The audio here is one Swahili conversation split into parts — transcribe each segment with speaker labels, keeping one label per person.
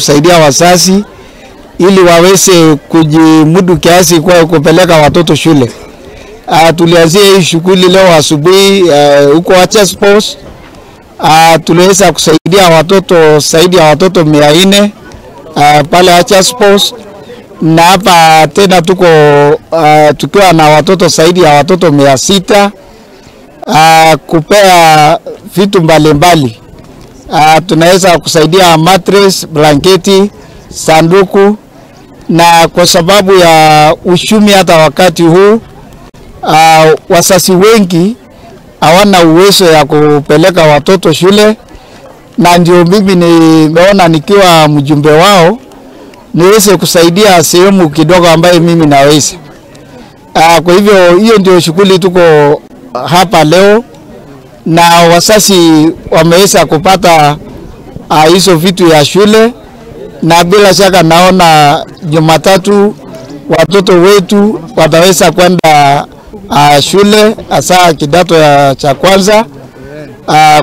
Speaker 1: kusaidia wazazi ili waweze kujimudu kiasi kwa kupeleka watoto shule. Tulianzia hii shughuli leo asubuhi huko Achas Post. Tuliweza kusaidia watoto zaidi ya watoto 400 pale Achas Post, na hapa tena tuko tukiwa na watoto zaidi ya watoto 600 kupea vitu mbalimbali. Tunaweza kusaidia mattress, blanketi, sanduku, na kwa sababu ya uchumi hata wakati huu wazazi wengi hawana uwezo ya kupeleka watoto shule, na ndio mimi nimeona nikiwa mjumbe wao niweze kusaidia sehemu kidogo ambaye mimi naweza. Kwa hivyo hiyo ndio shughuli tuko hapa leo, na wazazi wameweza kupata hizo vitu ya shule, na bila shaka naona Jumatatu watoto wetu wataweza kwenda shule hasa kidato cha kwanza,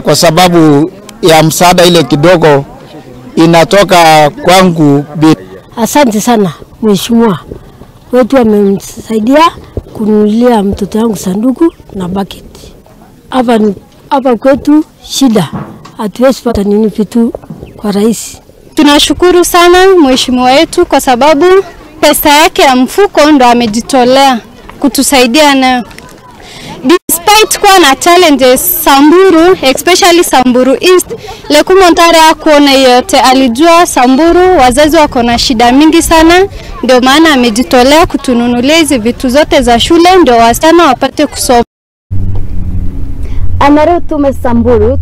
Speaker 1: kwa sababu ya msaada ile kidogo inatoka kwangu.
Speaker 2: Asante sana mheshimiwa wetu, amemsaidia kununulia mtoto wangu sanduku na bucket. Hapa kwetu shida, hatuwezi pata nini vitu kwa rahisi.
Speaker 3: Tunashukuru sana mheshimiwa wetu kwa sababu pesa yake ya mfuko ndo amejitolea kutusaidia nayo. Despite kuwa na challenges Samburu, especially Samburu East, Lekumuntare hakuona yote. Alijua Samburu wazazi wako na shida mingi sana, ndio maana amejitolea kutununulia hizi vitu zote za shule ndio wasichana wapate kusoma.
Speaker 4: Arutwo Samburu